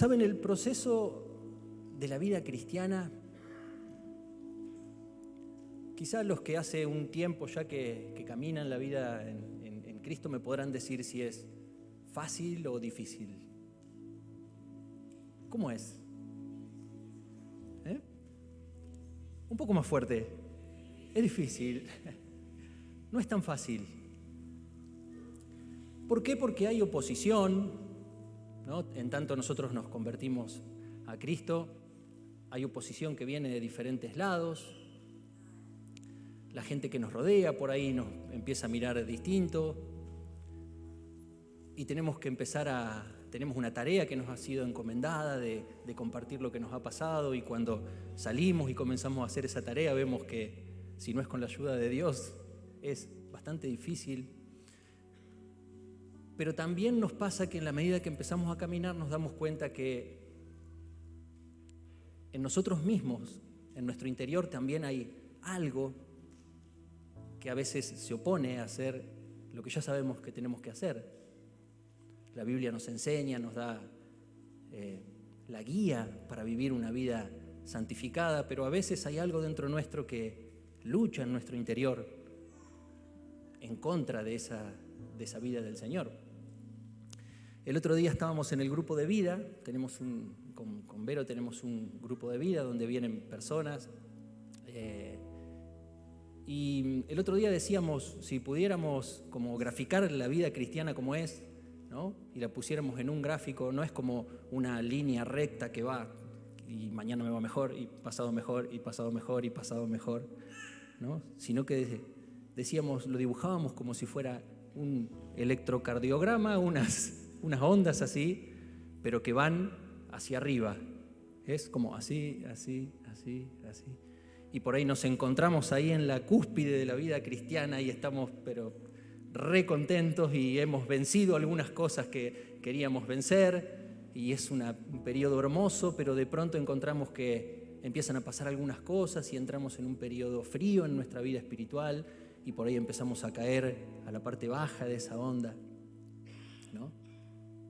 ¿Saben? El proceso de la vida cristiana, quizás los que hace un tiempo ya que caminan la vida en Cristo me podrán decir si es fácil o difícil. ¿Cómo es? Un poco más fuerte. Es difícil. No es tan fácil. ¿Por qué? Porque hay oposición, ¿no? En tanto nosotros nos convertimos a Cristo, hay oposición que viene de diferentes lados. La gente que nos rodea por ahí nos empieza a mirar distinto. Y tenemos una tarea que nos ha sido encomendada de compartir lo que nos ha pasado, y cuando salimos y comenzamos a hacer esa tarea vemos que si no es con la ayuda de Dios es bastante difícil. Pero también nos pasa que en la medida que empezamos a caminar nos damos cuenta que en nosotros mismos, en nuestro interior también hay algo que a veces se opone a hacer lo que ya sabemos que tenemos que hacer. La Biblia nos enseña, nos da la guía para vivir una vida santificada, pero a veces hay algo dentro nuestro que lucha en nuestro interior en contra de esa vida del Señor. El otro día estábamos en el grupo de vida, con Vero tenemos un grupo de vida donde vienen personas, y el otro día decíamos, si pudiéramos como graficar la vida cristiana como es, ¿no? Y la pusiéramos en un gráfico, no es como una línea recta que va y mañana me va mejor, y pasado mejor, y pasado mejor, y pasado mejor, ¿no? Sino que decíamos, lo dibujábamos como si fuera un electrocardiograma, unas ondas así, pero que van hacia arriba. Es como así, así, así, así. Y por ahí nos encontramos ahí en la cúspide de la vida cristiana y estamos, pero re contentos, y hemos vencido algunas cosas que queríamos vencer, y es un periodo hermoso, pero de pronto encontramos que empiezan a pasar algunas cosas y entramos en un periodo frío en nuestra vida espiritual, y por ahí empezamos a caer a la parte baja de esa onda, ¿no?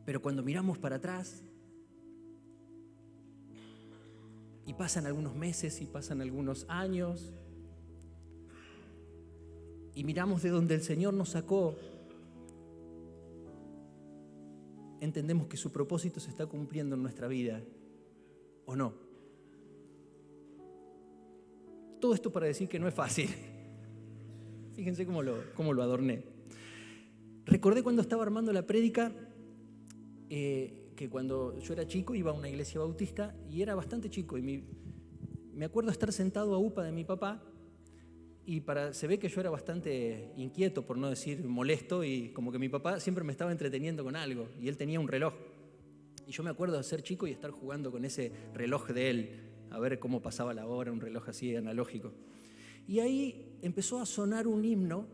Pero cuando miramos para atrás y pasan algunos meses y pasan algunos años y miramos de donde el Señor nos sacó, entendemos que su propósito se está cumpliendo en nuestra vida, ¿o no? Todo esto para decir que no es fácil. Fíjense cómo lo adorné. Recordé cuando estaba armando la prédica que cuando yo era chico iba a una iglesia bautista y era bastante chico, y me acuerdo estar sentado a UPA de mi papá, y se ve que yo era bastante inquieto, por no decir molesto, y como que mi papá siempre me estaba entreteniendo con algo, y él tenía un reloj. Y yo me acuerdo de ser chico y estar jugando con ese reloj de él, a ver cómo pasaba la hora, un reloj así analógico. Y ahí empezó a sonar un himno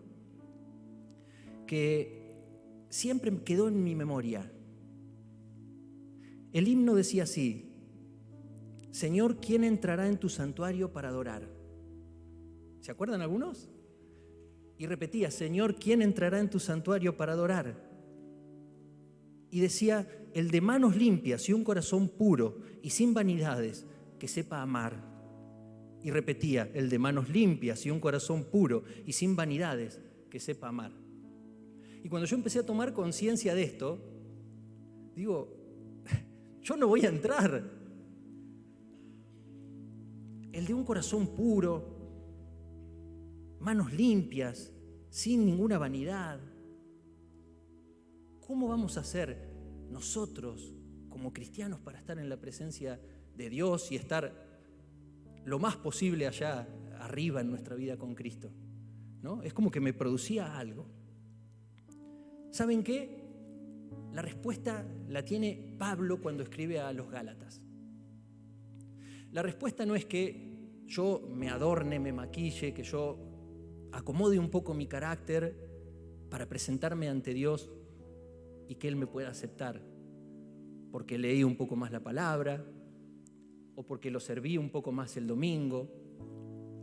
que siempre quedó en mi memoria. El himno decía así: Señor, ¿quién entrará en tu santuario para adorar? ¿Se acuerdan algunos? Y repetía: Señor, ¿quién entrará en tu santuario para adorar? Y decía: el de manos limpias y un corazón puro y sin vanidades, que sepa amar. Y repetía: el de manos limpias y un corazón puro y sin vanidades, que sepa amar. Y cuando yo empecé a tomar conciencia de esto, digo, yo no voy a entrar. El de un corazón puro, manos limpias, sin ninguna vanidad. ¿Cómo vamos a hacer nosotros como cristianos para estar en la presencia de Dios y estar lo más posible allá arriba en nuestra vida con Cristo? ¿No? Es como que me producía algo. ¿Saben qué? La respuesta la tiene Pablo cuando escribe a los Gálatas. La respuesta no es que yo me adorne, me maquille, que yo acomode un poco mi carácter para presentarme ante Dios y que Él me pueda aceptar, porque leí un poco más la palabra, o porque lo serví un poco más el domingo,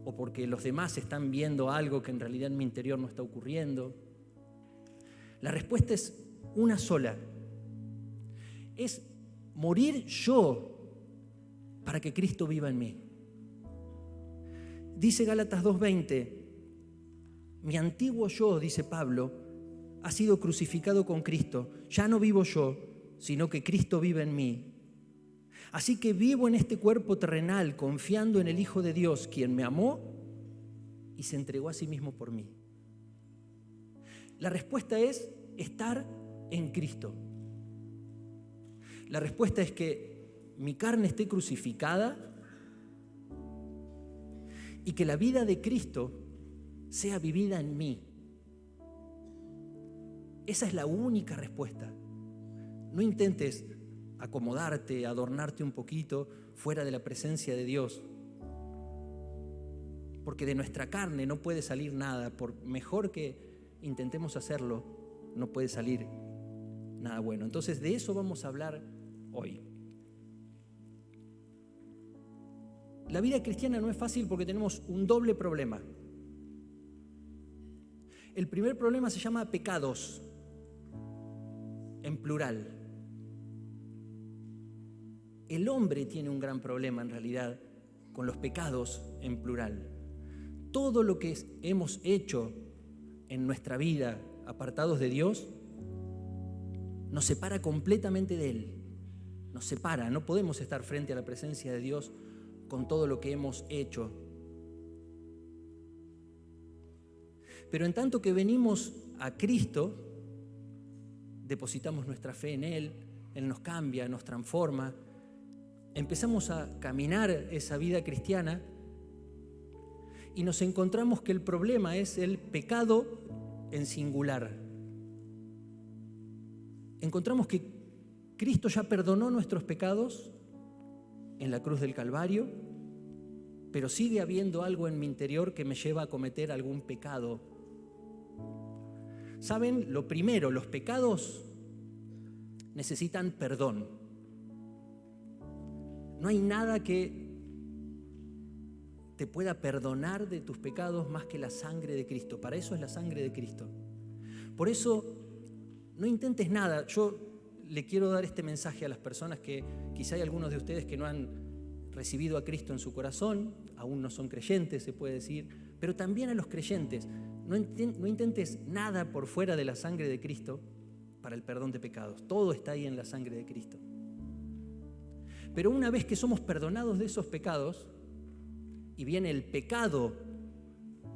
o porque los demás están viendo algo que en realidad en mi interior no está ocurriendo. La respuesta es una sola. Es morir yo para que Cristo viva en mí. Dice Gálatas 2:20, mi antiguo yo, dice Pablo, ha sido crucificado con Cristo. Ya no vivo yo, sino que Cristo vive en mí. Así que vivo en este cuerpo terrenal confiando en el Hijo de Dios, quien me amó y se entregó a sí mismo por mí. La respuesta es estar en Cristo. La respuesta es que mi carne esté crucificada y que la vida de Cristo sea vivida en mí. Esa es la única respuesta. No intentes acomodarte, adornarte un poquito fuera de la presencia de Dios, porque de nuestra carne no puede salir nada. Por mejor que intentemos hacerlo, no puede salir nada bueno. Entonces, de eso vamos a hablar hoy. La vida cristiana no es fácil porque tenemos un doble problema. El primer problema se llama pecados, en plural. El hombre tiene un gran problema en realidad con los pecados en plural. Todo lo que hemos hecho en nuestra vida apartados de Dios nos separa completamente de Él. Nos separa, no podemos estar frente a la presencia de Dios con todo lo que hemos hecho. Pero en tanto que venimos a Cristo, depositamos nuestra fe en Él, Él nos cambia, nos transforma, empezamos a caminar esa vida cristiana y nos encontramos que el problema es el pecado en singular. Encontramos que Cristo ya perdonó nuestros pecados en la cruz del Calvario, pero sigue habiendo algo en mi interior que me lleva a cometer algún pecado. ¿Saben? Lo primero, los pecados necesitan perdón. No hay nada que te pueda perdonar de tus pecados más que la sangre de Cristo. Para eso es la sangre de Cristo. Por eso, no intentes nada. Yo le quiero dar este mensaje a las personas que quizá hay algunos de ustedes que no han recibido a Cristo en su corazón, aún no son creyentes, se puede decir, pero también a los creyentes. No intentes nada por fuera de la sangre de Cristo para el perdón de pecados. Todo está ahí en la sangre de Cristo. Pero una vez que somos perdonados de esos pecados y viene el pecado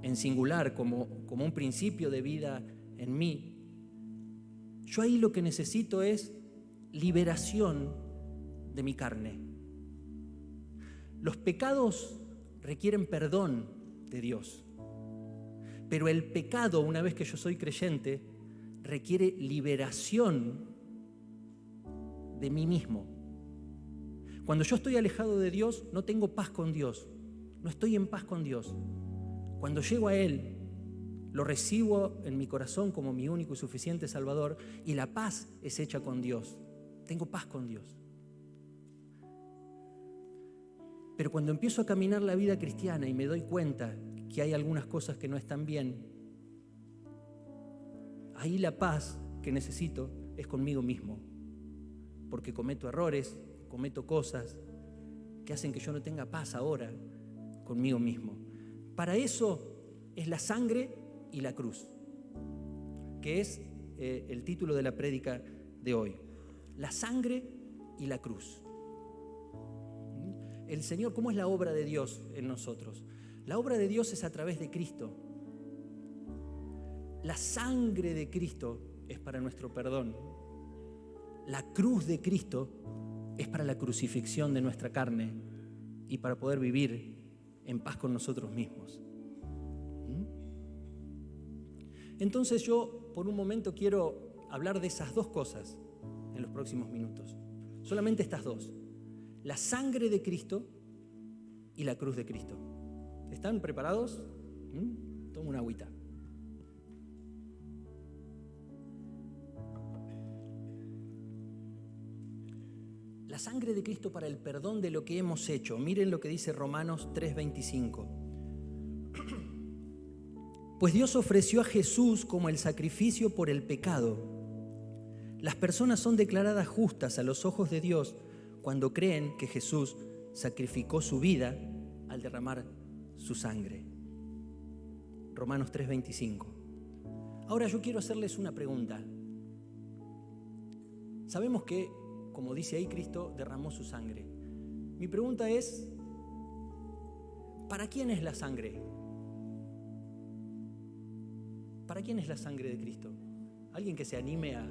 en singular como un principio de vida en mí, yo ahí lo que necesito es liberación de mi carne. Los pecados requieren perdón de Dios, pero el pecado, una vez que yo soy creyente, requiere liberación de mí mismo. Cuando yo estoy alejado de Dios, no tengo paz con Dios, no estoy en paz con Dios. Cuando llego a Él, lo recibo en mi corazón como mi único y suficiente Salvador, y la paz es hecha con Dios. Tengo paz con Dios. Pero cuando empiezo a caminar la vida cristiana y me doy cuenta que hay algunas cosas que no están bien, ahí la paz que necesito es conmigo mismo, porque cometo errores, cometo cosas que hacen que yo no tenga paz ahora conmigo mismo. Para eso es la sangre y la cruz, que es el título de la prédica de hoy. La sangre y la cruz. El Señor, ¿cómo es la obra de Dios en nosotros? La obra de Dios es a través de Cristo. La sangre de Cristo es para nuestro perdón. La cruz de Cristo es para la crucifixión de nuestra carne y para poder vivir en paz con nosotros mismos. Entonces yo por un momento quiero hablar de esas dos cosas en los próximos minutos. Solamente estas dos. La sangre de Cristo y la cruz de Cristo. ¿Están preparados? Toma una agüita. La sangre de Cristo para el perdón de lo que hemos hecho. Miren lo que dice Romanos 3:25. Pues Dios ofreció a Jesús como el sacrificio por el pecado. Las personas son declaradas justas a los ojos de Dios cuando creen que Jesús sacrificó su vida al derramar su sangre. Romanos 3:25. Ahora yo quiero hacerles una pregunta. Sabemos que, como dice ahí, Cristo derramó su sangre. Mi pregunta es, ¿para quién es la sangre? ¿Para quién es la sangre de Cristo? ¿Alguien que se anime a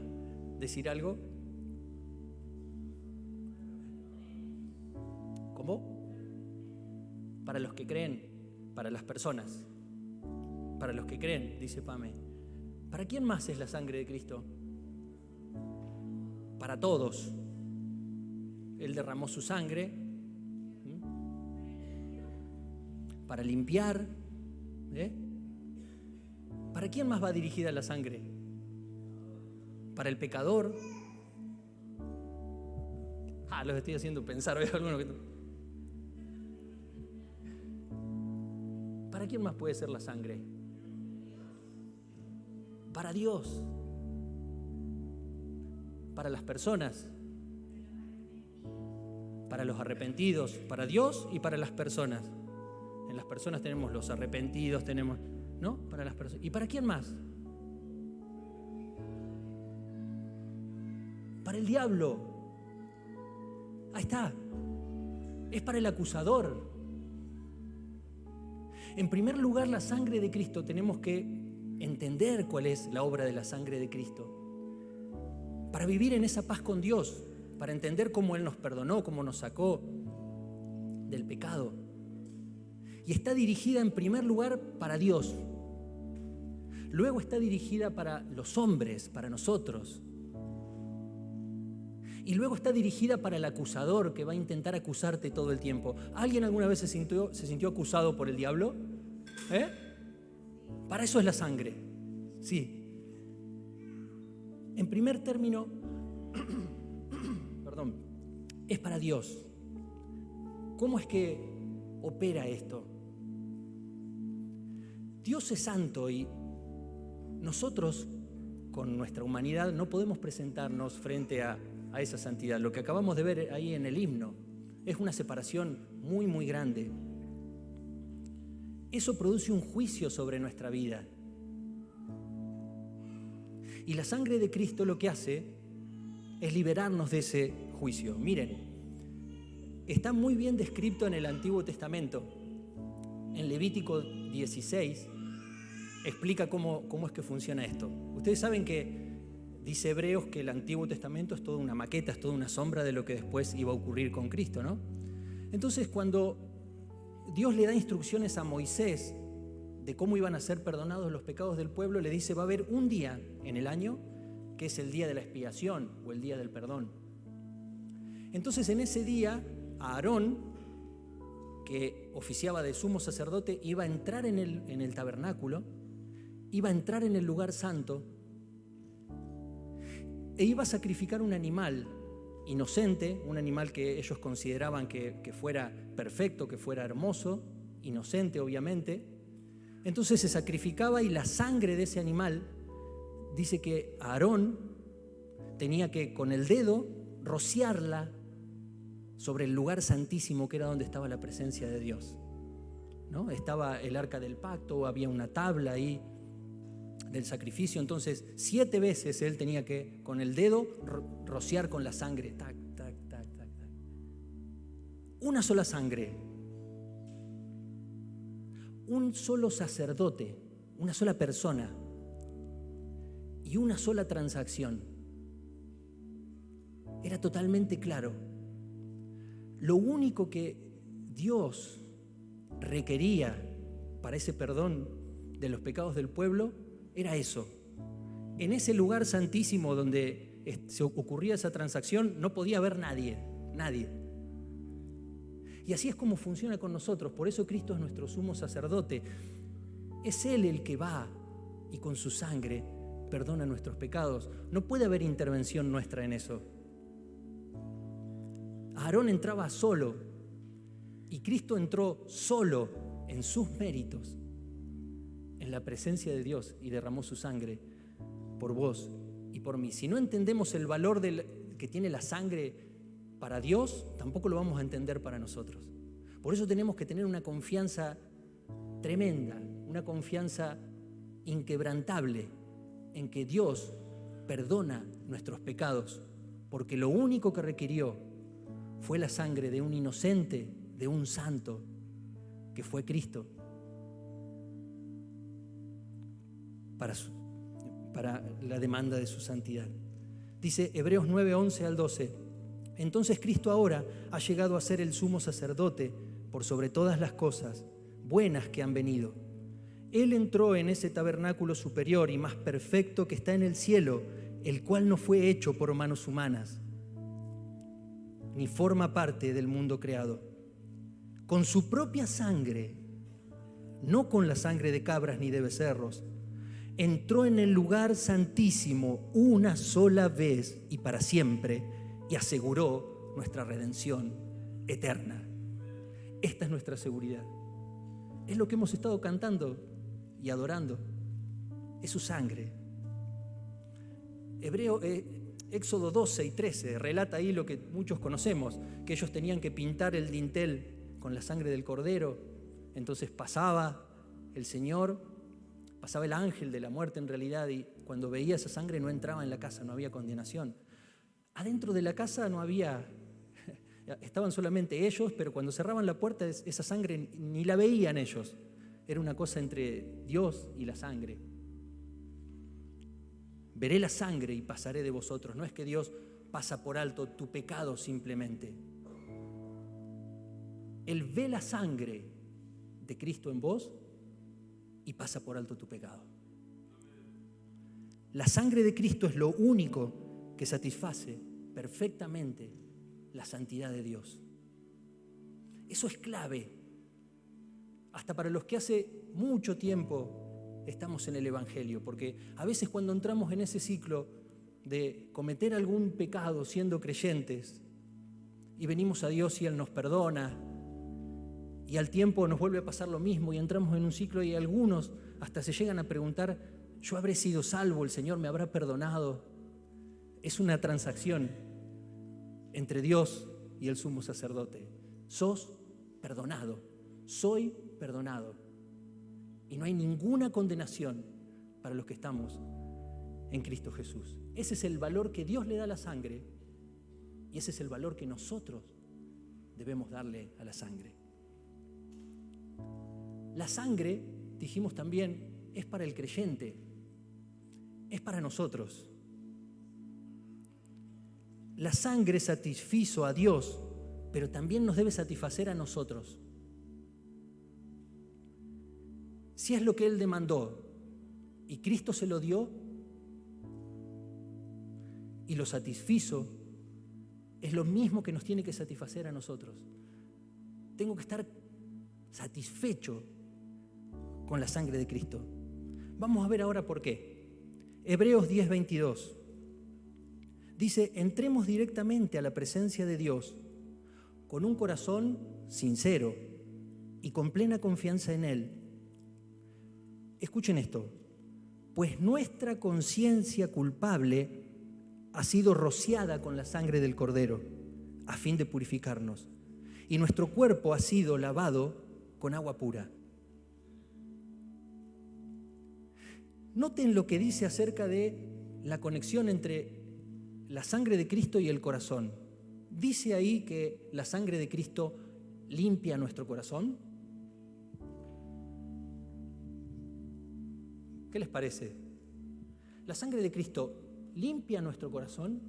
decir algo? ¿Cómo? Para los que creen, para las personas. Para los que creen, dice Pame. ¿Para quién más es la sangre de Cristo? Para todos. Él derramó su sangre para limpiar. ¿Para quién más va dirigida la sangre? ¿Para el pecador? Los estoy haciendo pensar. ¿Hay alguno que... ¿Para quién más puede ser la sangre? Para Dios. Para las personas. Para los arrepentidos. Para Dios y para las personas. En las personas tenemos los arrepentidos, tenemos... ¿No? Para las personas. ¿Y para quién más? Para el diablo. Ahí está. Es para el acusador. En primer lugar, la sangre de Cristo, tenemos que entender cuál es la obra de la sangre de Cristo. Para vivir en esa paz con Dios, para entender cómo Él nos perdonó, cómo nos sacó del pecado. Y está dirigida en primer lugar para Dios. Luego está dirigida para los hombres, para nosotros. Y luego está dirigida para el acusador que va a intentar acusarte todo el tiempo. ¿Alguien alguna vez se sintió acusado por el diablo? Para eso es la sangre. Sí. En primer término, perdón, es para Dios. ¿Cómo es que opera esto? Dios es santo y nosotros, con nuestra humanidad, no podemos presentarnos frente a esa santidad. Lo que acabamos de ver ahí en el himno es una separación muy, muy grande. Eso produce un juicio sobre nuestra vida. Y la sangre de Cristo lo que hace es liberarnos de ese juicio. Miren, está muy bien descrito en el Antiguo Testamento. En Levítico 16 explica cómo es que funciona esto. Ustedes saben que dice Hebreos que el Antiguo Testamento es toda una maqueta, es toda una sombra de lo que después iba a ocurrir con Cristo, ¿no? Entonces, cuando Dios le da instrucciones a Moisés de cómo iban a ser perdonados los pecados del pueblo, le dice, va a haber un día en el año que es el día de la expiación o el día del perdón. Entonces, en ese día, Aarón, que oficiaba de sumo sacerdote, iba a entrar en el tabernáculo, iba a entrar en el lugar santo e iba a sacrificar un animal inocente, un animal que ellos consideraban que fuera perfecto, que fuera hermoso, inocente obviamente. Entonces se sacrificaba y la sangre de ese animal, dice que Aarón tenía que con el dedo rociarla sobre el lugar santísimo que era donde estaba la presencia de Dios, ¿no? Estaba el arca del pacto, había una tabla ahí del sacrificio, entonces 7 veces él tenía que con el dedo rociar con la sangre, tac, tac, tac, tac, tac. Una sola sangre, un solo sacerdote, una sola persona y una sola transacción. Era totalmente claro. Lo único que Dios requería para ese perdón de los pecados del pueblo era eso. En ese lugar santísimo donde se ocurría esa transacción no podía haber nadie. Y así es como funciona con nosotros. Por eso Cristo es nuestro sumo sacerdote. Es Él el que va y con su sangre perdona nuestros pecados. No puede haber intervención nuestra en eso. Aarón entraba solo y Cristo entró solo en sus méritos, en la presencia de Dios, y derramó su sangre por vos y por mí. Si no entendemos el valor que tiene la sangre para Dios, tampoco lo vamos a entender para nosotros. Por eso tenemos que tener una confianza tremenda, una confianza inquebrantable en que Dios perdona nuestros pecados, porque lo único que requirió fue la sangre de un inocente, de un santo, que fue Cristo, para la demanda de su santidad. Dice Hebreos 9, 11 al 12, entonces Cristo ahora ha llegado a ser el sumo sacerdote por sobre todas las cosas buenas que han venido. Él entró en ese tabernáculo superior y más perfecto que está en el cielo, el cual no fue hecho por manos humanas, ni forma parte del mundo creado. Con su propia sangre, no con la sangre de cabras ni de becerros, entró en el lugar santísimo una sola vez y para siempre y aseguró nuestra redención eterna. Esta es nuestra seguridad. Es lo que hemos estado cantando y adorando. Es su sangre. Éxodo 12 y 13 relata ahí lo que muchos conocemos, que ellos tenían que pintar el dintel con la sangre del cordero. Entonces pasaba el Señor, pasaba el ángel de la muerte en realidad, y cuando veía esa sangre no entraba en la casa, no había condenación. Adentro de la casa no había, estaban solamente ellos, pero cuando cerraban la puerta esa sangre ni la veían ellos. Era una cosa entre Dios y la sangre. Veré la sangre y pasaré de vosotros. No es que Dios pasa por alto tu pecado simplemente. Él ve la sangre de Cristo en vos y pasa por alto tu pecado. La sangre de Cristo es lo único que satisface perfectamente la santidad de Dios. Eso es clave. Hasta para los que hace mucho tiempo estamos en el Evangelio, porque a veces cuando entramos en ese ciclo de cometer algún pecado siendo creyentes y venimos a Dios y Él nos perdona, y al tiempo nos vuelve a pasar lo mismo y entramos en un ciclo y algunos hasta se llegan a preguntar, ¿yo habré sido salvo? ¿El Señor me habrá perdonado? Es una transacción entre Dios y el sumo sacerdote. Sos perdonado, soy perdonado. Y no hay ninguna condenación para los que estamos en Cristo Jesús. Ese es el valor que Dios le da a la sangre y ese es el valor que nosotros debemos darle a la sangre. La sangre, dijimos también, es para el creyente, es para nosotros. La sangre satisfizo a Dios, pero también nos debe satisfacer a nosotros. Si es lo que Él demandó y Cristo se lo dio y lo satisfizo, es lo mismo que nos tiene que satisfacer a nosotros. Tengo que estar satisfecho con la sangre de Cristo. Vamos a ver ahora por qué. Hebreos 10:22 dice, entremos directamente a la presencia de Dios con un corazón sincero y con plena confianza en Él. Escuchen esto, pues nuestra conciencia culpable ha sido rociada con la sangre del Cordero a fin de purificarnos y nuestro cuerpo ha sido lavado con agua pura. Noten lo que dice acerca de la conexión entre la sangre de Cristo y el corazón. Dice ahí que la sangre de Cristo limpia nuestro corazón. ¿Qué les parece? ¿La sangre de Cristo limpia nuestro corazón?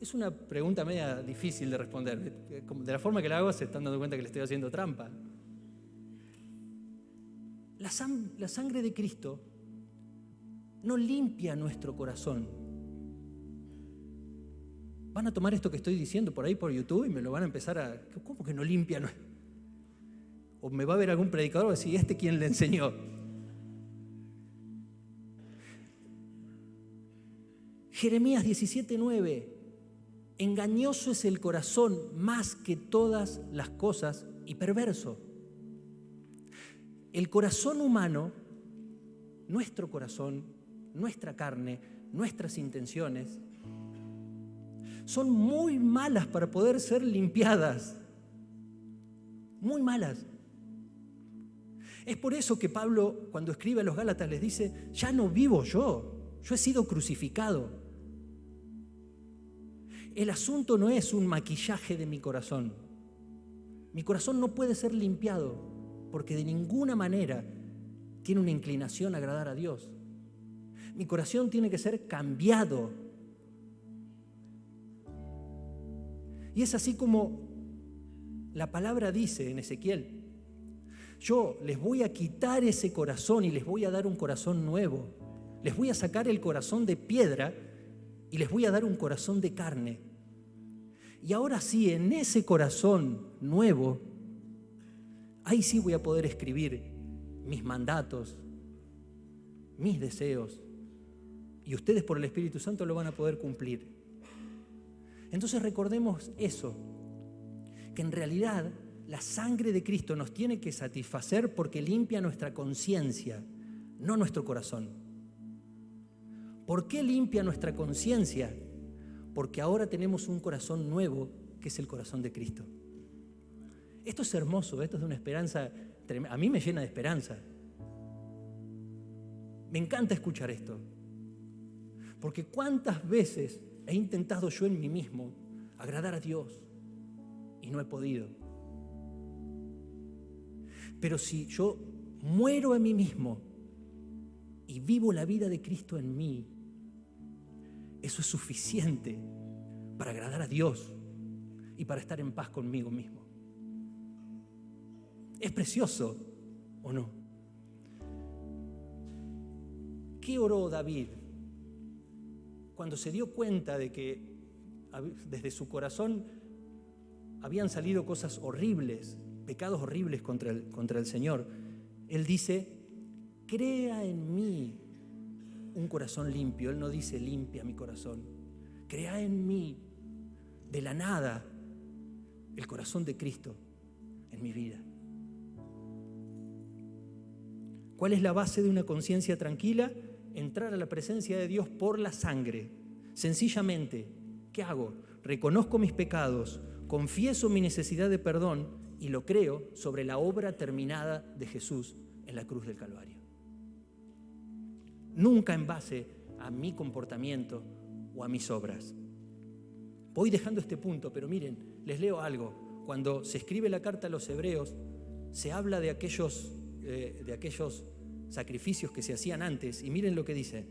Es una pregunta media difícil de responder. De la forma que la hago se están dando cuenta que le estoy haciendo trampa. La sangre de Cristo no limpia nuestro corazón. Van a tomar esto que estoy diciendo por ahí por YouTube y me lo van a empezar a... ¿Cómo que no limpia? O me va a ver algún predicador y va a decir, ¿este quién le enseñó? Jeremías 17:9, engañoso es el corazón más que todas las cosas y perverso. El corazón humano, nuestro corazón, nuestra carne, nuestras intenciones, son muy malas para poder ser limpiadas. Muy malas. Es por eso que Pablo, cuando escribe a los Gálatas, les dice, ya no vivo yo he sido crucificado. El asunto no es un maquillaje de mi corazón. Mi corazón no puede ser limpiado porque de ninguna manera tiene una inclinación a agradar a Dios. Mi corazón tiene que ser cambiado. Y es así como la palabra dice en Ezequiel, yo les voy a quitar ese corazón y les voy a dar un corazón nuevo. Les voy a sacar el corazón de piedra y les voy a dar un corazón de carne. Y ahora sí, en ese corazón nuevo, ahí sí voy a poder escribir mis mandatos, mis deseos. Y ustedes por el Espíritu Santo lo van a poder cumplir. Entonces recordemos eso, que en realidad la sangre de Cristo nos tiene que satisfacer porque limpia nuestra conciencia, no nuestro corazón. ¿Por qué limpia nuestra conciencia? Porque ahora tenemos un corazón nuevo, que es el corazón de Cristo. Esto es hermoso, esto es de una esperanza tremenda. A mí me llena de esperanza. Me encanta escuchar esto. Porque cuántas veces he intentado yo en mí mismo agradar a Dios y no he podido. Pero si yo muero a mí mismo y vivo la vida de Cristo en mí, eso es suficiente para agradar a Dios y para estar en paz conmigo mismo. ¿Es precioso o no? ¿Qué oró David cuando se dio cuenta de que desde su corazón habían salido cosas horribles, pecados horribles contra el Señor? Él dice, crea en mí un corazón limpio. Él no dice limpia mi corazón. Crea en mí, de la nada, el corazón de Cristo en mi vida. ¿Cuál es la base de una conciencia tranquila? Entrar a la presencia de Dios por la sangre. Sencillamente, ¿qué hago? Reconozco mis pecados, confieso mi necesidad de perdón y lo creo sobre la obra terminada de Jesús en la cruz del Calvario. Nunca en base a mi comportamiento o a mis obras. Voy dejando este punto, pero miren, les leo algo. Cuando se escribe la carta a los hebreos, se habla de aquellos sacrificios que se hacían antes, y miren lo que dice.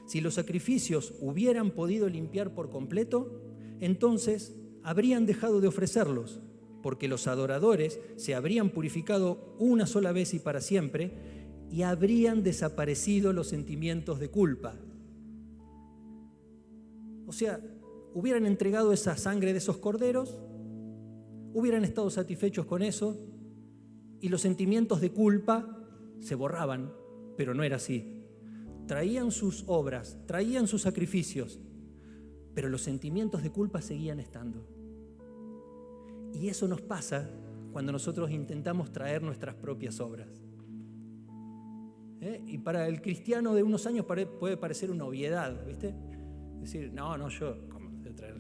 Si los sacrificios hubieran podido limpiar por completo, entonces habrían dejado de ofrecerlos, porque los adoradores se habrían purificado una sola vez y para siempre, y habrían desaparecido los sentimientos de culpa. O sea, hubieran entregado esa sangre de esos corderos, hubieran estado satisfechos con eso, y los sentimientos de culpa se borraban, pero no era así. Traían sus obras, traían sus sacrificios, pero los sentimientos de culpa seguían estando. Y eso nos pasa cuando nosotros intentamos traer nuestras propias obras. Y para el cristiano de unos años puede parecer una obviedad, ¿viste? Decir, no, yo, ¿cómo voy a traer?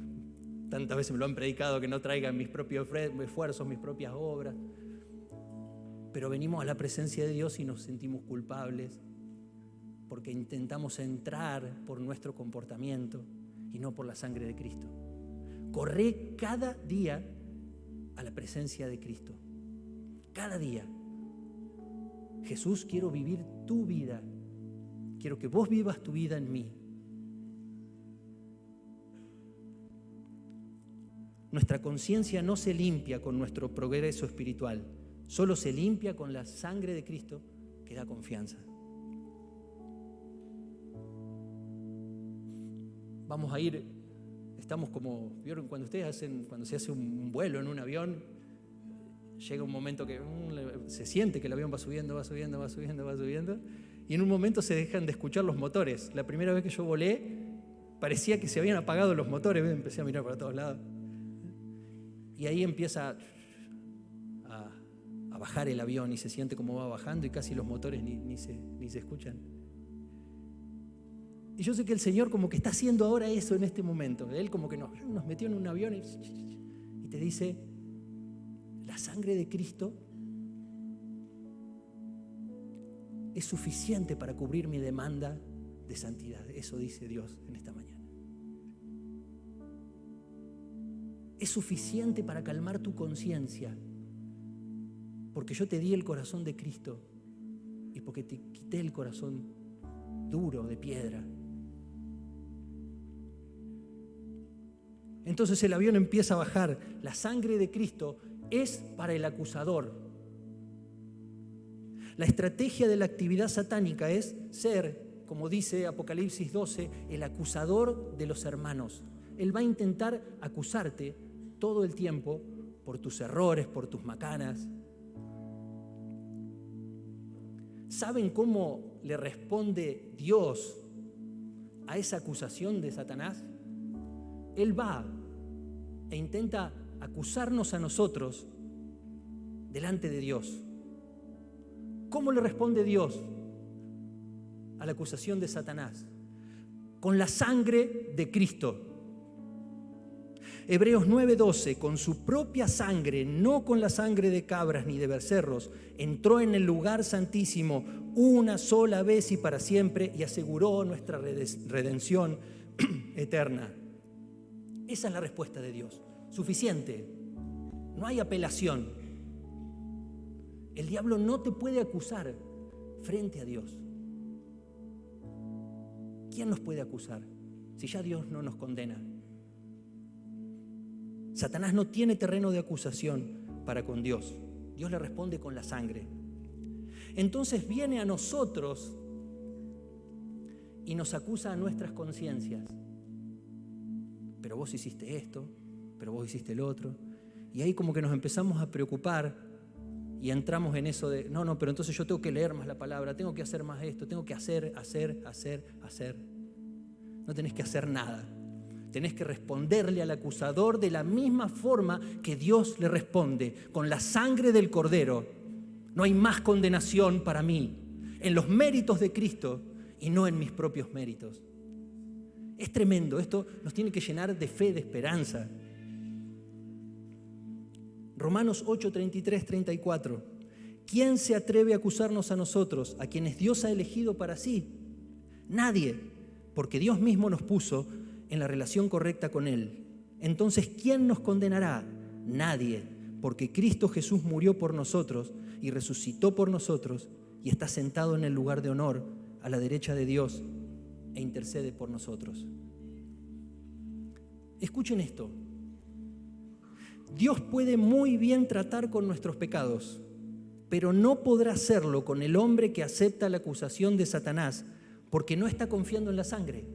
Tantas veces me lo han predicado que no traigan mis propios esfuerzos, mis propias obras. Pero venimos a la presencia de Dios y nos sentimos culpables porque intentamos entrar por nuestro comportamiento y no por la sangre de Cristo. Corre cada día a la presencia de Cristo. Cada día. Jesús, quiero vivir tu vida. Quiero que vos vivas tu vida en mí. Nuestra conciencia no se limpia con nuestro progreso espiritual. Solo se limpia con la sangre de Cristo que da confianza. Vamos a ir, estamos como, ¿vieron cuando se hace un vuelo en un avión? Llega un momento que se siente que el avión va subiendo, y en un momento se dejan de escuchar los motores. La primera vez que yo volé, parecía que se habían apagado los motores, empecé a mirar para todos lados. Y ahí empieza a bajar el avión y se siente como va bajando y casi los motores ni se escuchan. Y yo sé que el Señor como que está haciendo ahora eso en este momento. Él como que nos metió en un avión y te dice, la sangre de Cristo es suficiente para cubrir mi demanda de santidad. Eso dice Dios en esta mañana. Es suficiente para calmar tu conciencia, porque yo te di el corazón de Cristo y porque te quité el corazón duro de piedra. Entonces el avión empieza a bajar. La sangre de Cristo es para el acusador. La estrategia de la actividad satánica es ser, como dice Apocalipsis 12, el acusador de los hermanos. Él va a intentar acusarte todo el tiempo por tus errores, por tus macanas. ¿Saben cómo le responde Dios a esa acusación de Satanás? Él va e intenta acusarnos a nosotros delante de Dios. ¿Cómo le responde Dios a la acusación de Satanás? Con la sangre de Cristo. Hebreos 9:12, con su propia sangre, no con la sangre de cabras ni de becerros, entró en el lugar santísimo una sola vez y para siempre y aseguró nuestra redención eterna. Esa es la respuesta de Dios. Suficiente. No hay apelación. El diablo no te puede acusar frente a Dios. ¿Quién nos puede acusar si ya Dios no nos condena? Satanás no tiene terreno de acusación para con Dios. Dios le responde con la sangre. Entonces viene a nosotros y nos acusa a nuestras conciencias. Pero vos hiciste esto, pero vos hiciste el otro. Y ahí como que nos empezamos a preocupar y entramos en eso de, no, pero entonces yo tengo que leer más la palabra, tengo que hacer más esto, tengo que hacer. No tenés que hacer nada. Tenés que responderle al acusador de la misma forma que Dios le responde, con la sangre del Cordero. No hay más condenación para mí, en los méritos de Cristo y no en mis propios méritos. Es tremendo, esto nos tiene que llenar de fe, de esperanza. Romanos 8, 33, 34. ¿Quién se atreve a acusarnos a nosotros, a quienes Dios ha elegido para sí? Nadie, porque Dios mismo nos puso en la relación correcta con Él. Entonces, ¿quién nos condenará? Nadie, porque Cristo Jesús murió por nosotros y resucitó por nosotros y está sentado en el lugar de honor a la derecha de Dios e intercede por nosotros. Escuchen esto. Dios puede muy bien tratar con nuestros pecados, pero no podrá hacerlo con el hombre que acepta la acusación de Satanás porque no está confiando en la sangre.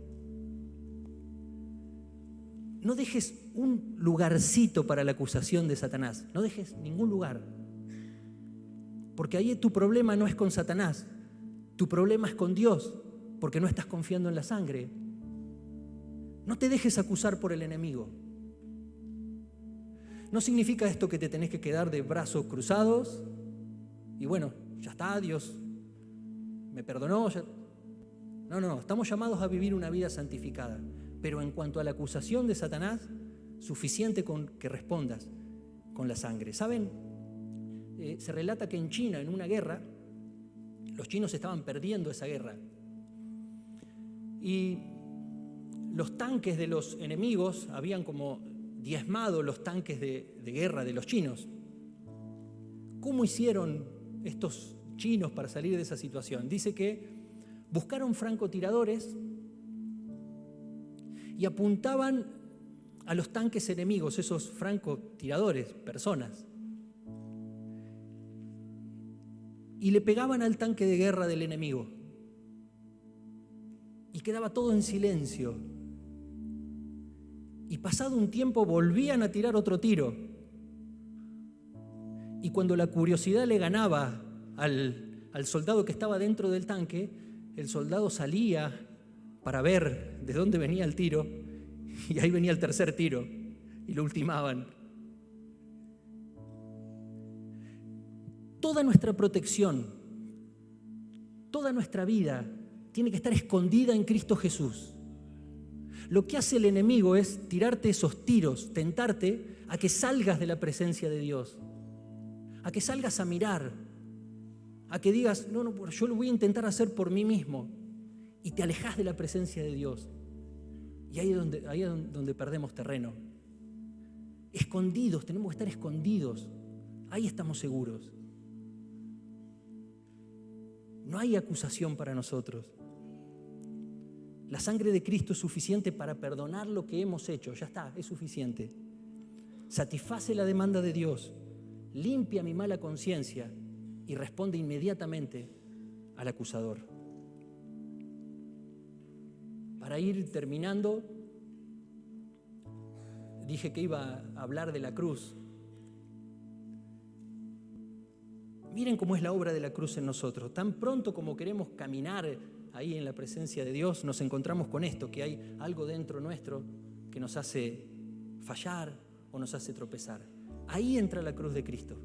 No dejes un lugarcito para la acusación de Satanás. No dejes ningún lugar. Porque ahí tu problema no es con Satanás. Tu problema es con Dios, porque no estás confiando en la sangre. No te dejes acusar por el enemigo. No significa esto que te tenés que quedar de brazos cruzados y bueno, ya está, Dios me perdonó. No, estamos llamados a vivir una vida santificada. Pero en cuanto a la acusación de Satanás, suficiente con que respondas con la sangre. ¿Saben? Se relata que en China, en una guerra, los chinos estaban perdiendo esa guerra. Y los tanques de los enemigos habían como diezmado los tanques de guerra de los chinos. ¿Cómo hicieron estos chinos para salir de esa situación? Dice que buscaron francotiradores y apuntaban a los tanques enemigos, esos francotiradores, personas, y le pegaban al tanque de guerra del enemigo. Y quedaba todo en silencio. Y pasado un tiempo volvían a tirar otro tiro. Y cuando la curiosidad le ganaba al soldado que estaba dentro del tanque, el soldado salía para ver de dónde venía el tiro, y ahí venía el tercer tiro, y lo ultimaban. Toda nuestra protección, toda nuestra vida tiene que estar escondida en Cristo Jesús. Lo que hace el enemigo es tirarte esos tiros, tentarte a que salgas de la presencia de Dios, a que salgas a mirar, a que digas, no, yo lo voy a intentar hacer por mí mismo, y te alejas de la presencia de Dios. Y ahí es donde perdemos terreno. Escondidos, tenemos que estar escondidos. Ahí estamos seguros. No hay acusación para nosotros. La sangre de Cristo es suficiente para perdonar lo que hemos hecho. Ya está, es suficiente. Satisface la demanda de Dios, limpia mi mala conciencia y responde inmediatamente al acusador. Para ir terminando, dije que iba a hablar de la cruz. Miren cómo es la obra de la cruz en nosotros. Tan pronto como queremos caminar ahí en la presencia de Dios, nos encontramos con esto, que hay algo dentro nuestro que nos hace fallar o nos hace tropezar. Ahí entra la cruz de Cristo,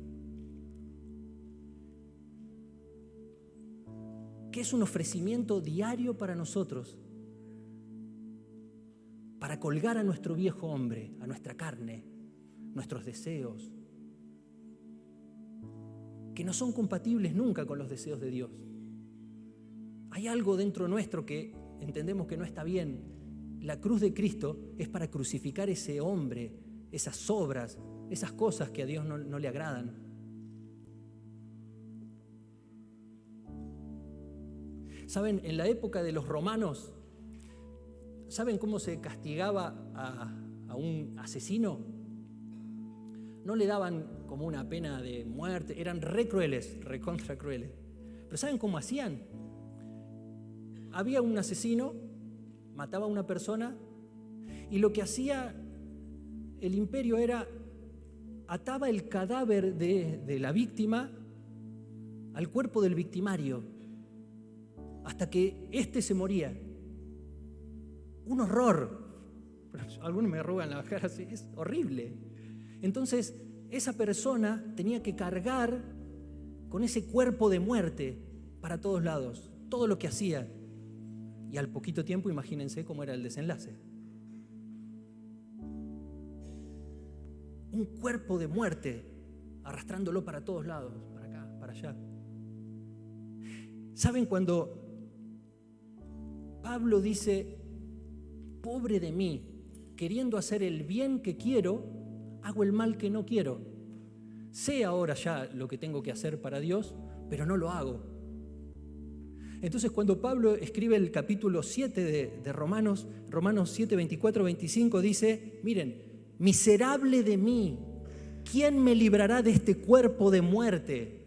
que es un ofrecimiento diario para nosotros, para colgar a nuestro viejo hombre, a nuestra carne, nuestros deseos, que no son compatibles nunca con los deseos de Dios. Hay algo dentro nuestro que entendemos que no está bien. La cruz de Cristo es para crucificar ese hombre, esas obras, esas cosas que a Dios no le agradan. ¿Saben? En la época de los romanos, ¿saben cómo se castigaba a un asesino? No le daban como una pena de muerte, eran re crueles, recontra crueles. Pero ¿saben cómo hacían? Había un asesino, mataba a una persona, y lo que hacía el imperio era ataba el cadáver de la víctima al cuerpo del victimario hasta que éste se moría. Un horror. Algunos me arrugan la cara así, es horrible. Entonces, esa persona tenía que cargar con ese cuerpo de muerte para todos lados, todo lo que hacía. Y al poquito tiempo, imagínense cómo era el desenlace. Un cuerpo de muerte, arrastrándolo para todos lados, para acá, para allá. ¿Saben cuando Pablo dice, pobre de mí, queriendo hacer el bien que quiero, hago el mal que no quiero? Sé ahora ya lo que tengo que hacer para Dios, pero no lo hago. Entonces cuando Pablo escribe el capítulo 7 de Romanos 7, 24, 25, dice, miren, miserable de mí, ¿quién me librará de este cuerpo de muerte?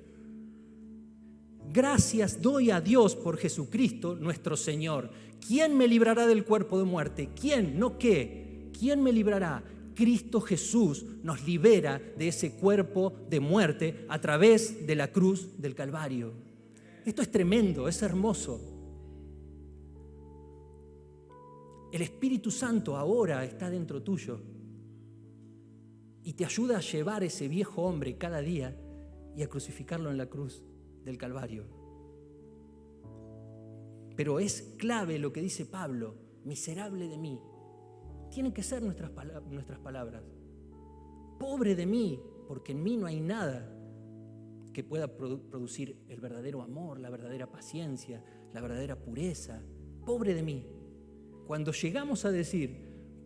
Gracias doy a Dios por Jesucristo nuestro Señor. ¿Quién me librará del cuerpo de muerte? ¿Quién? No qué. ¿Quién me librará? Cristo Jesús nos libera de ese cuerpo de muerte a través de la cruz del Calvario. Esto es tremendo, es hermoso. El Espíritu Santo ahora está dentro tuyo y te ayuda a llevar ese viejo hombre cada día y a crucificarlo en la cruz del Calvario. Pero es clave lo que dice Pablo, miserable de mí. Tienen que ser nuestras palabras. Pobre de mí, porque en mí no hay nada que pueda producir el verdadero amor, la verdadera paciencia, la verdadera pureza. Pobre de mí. Cuando llegamos a decir,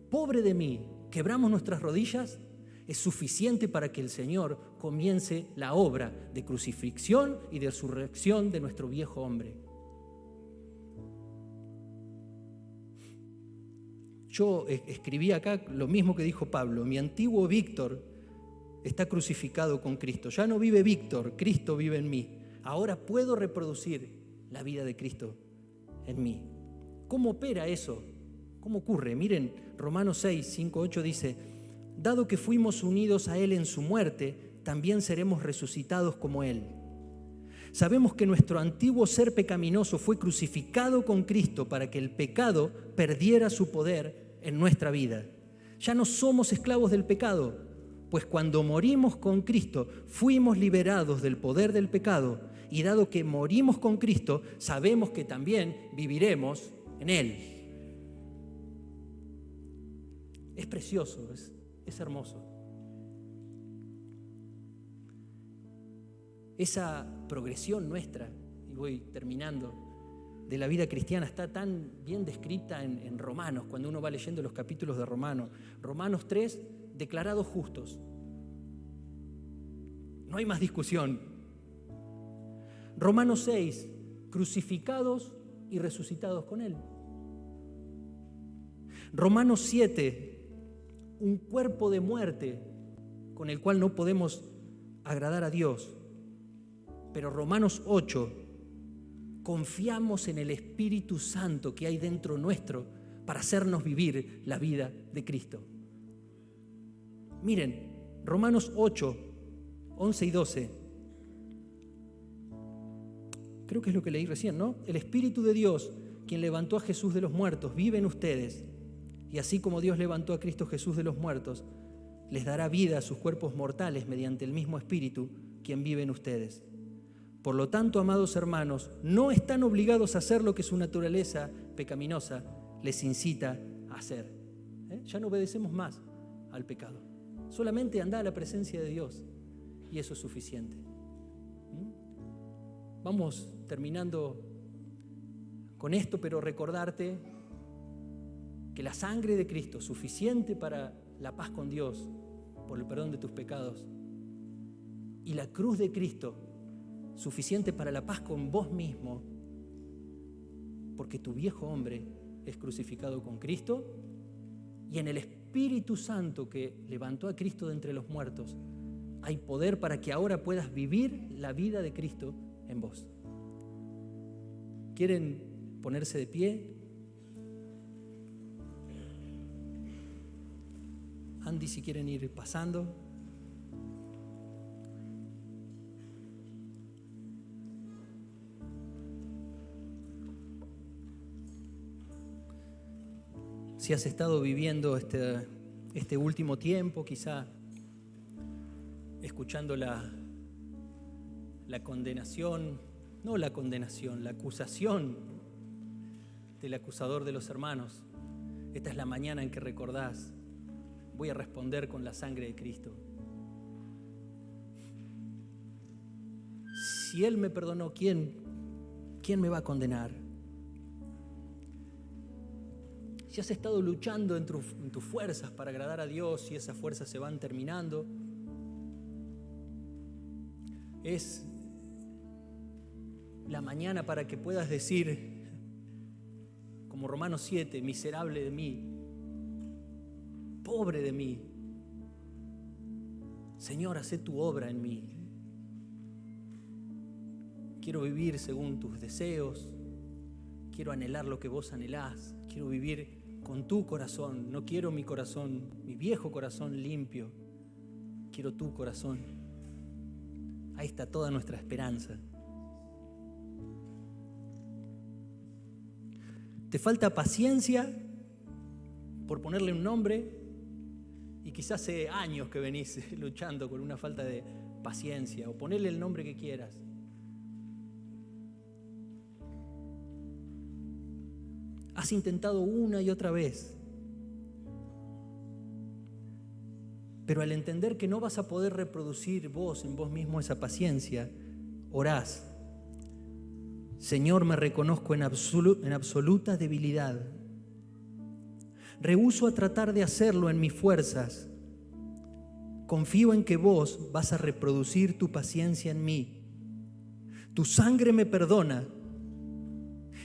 pobre de mí, quebramos nuestras rodillas, es suficiente para que el Señor comience la obra de crucifixión y de resurrección de nuestro viejo hombre. Yo escribí acá lo mismo que dijo Pablo, mi antiguo Víctor está crucificado con Cristo. Ya no vive Víctor, Cristo vive en mí. Ahora puedo reproducir la vida de Cristo en mí. ¿Cómo opera eso? ¿Cómo ocurre? Miren, Romanos 6, 5, 8 dice, dado que fuimos unidos a Él en su muerte, también seremos resucitados como Él. Sabemos que nuestro antiguo ser pecaminoso fue crucificado con Cristo para que el pecado perdiera su poder en nuestra vida. Ya no somos esclavos del pecado, pues cuando morimos con Cristo fuimos liberados del poder del pecado y dado que morimos con Cristo, sabemos que también viviremos en Él. Es precioso, es hermoso. Esa progresión nuestra, y voy terminando, de la vida cristiana está tan bien descrita en Romanos, cuando uno va leyendo los capítulos de Romanos. Romanos 3, declarados justos. No hay más discusión. Romanos 6, crucificados y resucitados con Él. Romanos 7, un cuerpo de muerte con el cual no podemos agradar a Dios. Pero Romanos 8, confiamos en el Espíritu Santo que hay dentro nuestro para hacernos vivir la vida de Cristo. Miren, Romanos 8, 11 y 12. Creo que es lo que leí recién, ¿no? El Espíritu de Dios, quien levantó a Jesús de los muertos, vive en ustedes. Y así como Dios levantó a Cristo Jesús de los muertos, les dará vida a sus cuerpos mortales mediante el mismo Espíritu, quien vive en ustedes. Por lo tanto, amados hermanos, no están obligados a hacer lo que su naturaleza pecaminosa les incita a hacer. Ya no obedecemos más al pecado. Solamente anda a la presencia de Dios y eso es suficiente. Vamos terminando con esto, pero recordarte que la sangre de Cristo, suficiente para la paz con Dios, por el perdón de tus pecados, y la cruz de Cristo, suficiente para la paz con vos mismo, porque tu viejo hombre es crucificado con Cristo, y en el Espíritu Santo que levantó a Cristo de entre los muertos, hay poder para que ahora puedas vivir la vida de Cristo en vos. ¿Quieren ponerse de pie? Andy, si quieren ir pasando. Si has estado viviendo este último tiempo, quizá escuchando la condenación, no la condenación, la acusación del acusador de los hermanos. Esta es la mañana en que recordás, voy a responder con la sangre de Cristo. Si Él me perdonó, ¿quién me va a condenar? Si has estado luchando en tus fuerzas para agradar a Dios y esas fuerzas se van terminando, es la mañana para que puedas decir, como Romanos 7, miserable de mí, pobre de mí, Señor, hacé tu obra en mí. Quiero vivir según tus deseos, quiero anhelar lo que vos anhelás, quiero vivir con tu corazón, no quiero mi corazón, mi viejo corazón limpio, quiero tu corazón. Ahí está toda nuestra esperanza. ¿Te falta paciencia por ponerle un nombre? Y quizás hace años que venís luchando con una falta de paciencia, o ponerle el nombre que quieras. Has intentado una y otra vez, pero al entender que no vas a poder reproducir vos en vos mismo esa paciencia, orás: Señor, me reconozco en absoluta debilidad. Rehúso a tratar de hacerlo en mis fuerzas. Confío en que vos vas a reproducir tu paciencia en mí. Tu sangre me perdona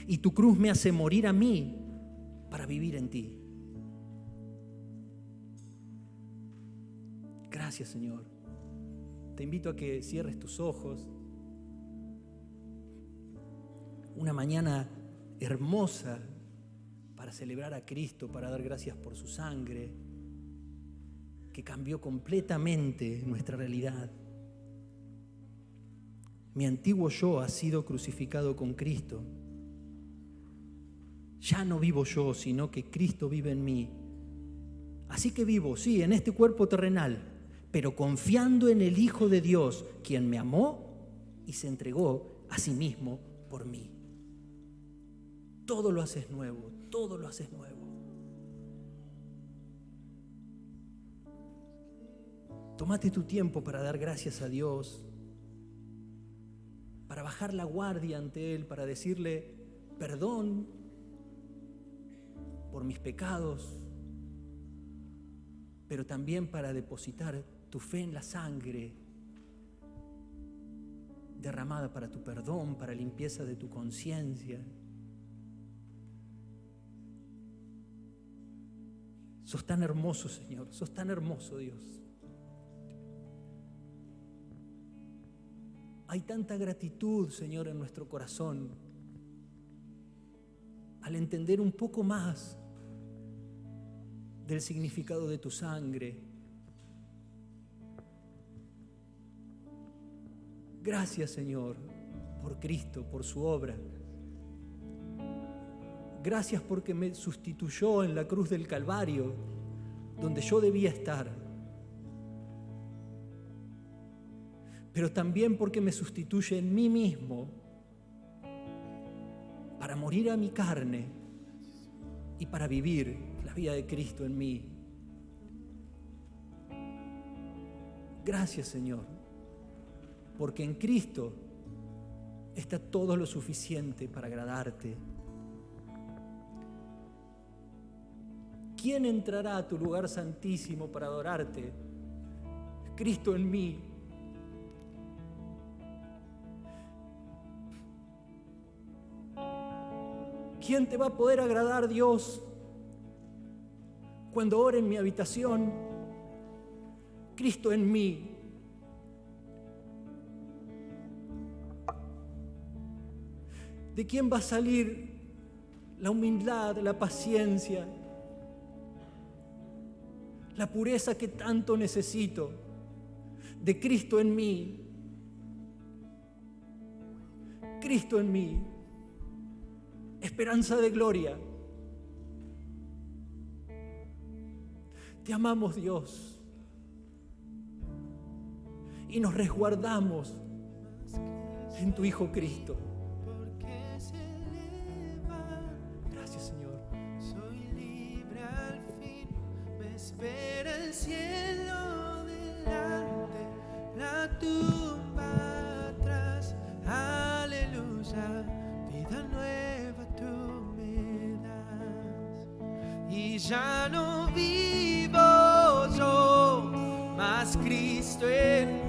y tu cruz me hace morir a mí para vivir en ti. Gracias, Señor. Te invito a que cierres tus ojos. Una mañana hermosa para celebrar a Cristo, para dar gracias por su sangre, que cambió completamente nuestra realidad. Mi antiguo yo ha sido crucificado con Cristo. Ya no vivo yo, sino que Cristo vive en mí. Así que vivo, sí, en este cuerpo terrenal, pero confiando en el Hijo de Dios, quien me amó y se entregó a sí mismo por mí. Todo lo haces nuevo, todo lo haces nuevo. Tómate tu tiempo para dar gracias a Dios, para bajar la guardia ante Él, para decirle perdón por mis pecados, pero también para depositar tu fe en la sangre derramada para tu perdón, para limpieza de tu conciencia. Sos tan hermoso, Señor, sos tan hermoso, Dios. Hay tanta gratitud, Señor, en nuestro corazón al entender un poco más del significado de tu sangre. Gracias, Señor, por Cristo, por su obra. Gracias porque me sustituyó en la cruz del Calvario, donde yo debía estar. Pero también porque me sustituye en mí mismo para morir a mi carne y para vivir la vida de Cristo en mí. Gracias, Señor, porque en Cristo está todo lo suficiente para agradarte. ¿Quién entrará a tu lugar santísimo para adorarte? Cristo en mí. ¿Quién te va a poder agradar, Dios, cuando ore en mi habitación? Cristo en mí. ¿De quién va a salir la humildad, la paciencia, la pureza que tanto necesito? De Cristo en mí. Cristo en mí. Esperanza de gloria. Te amamos, Dios, y nos resguardamos en tu Hijo Cristo. Gracias, Señor. Soy libre al fin, me espera el cielo delante, la tumba atrás. Aleluya, vida nueva tú me das. Y ya no vivo yo, mas Cristo en mí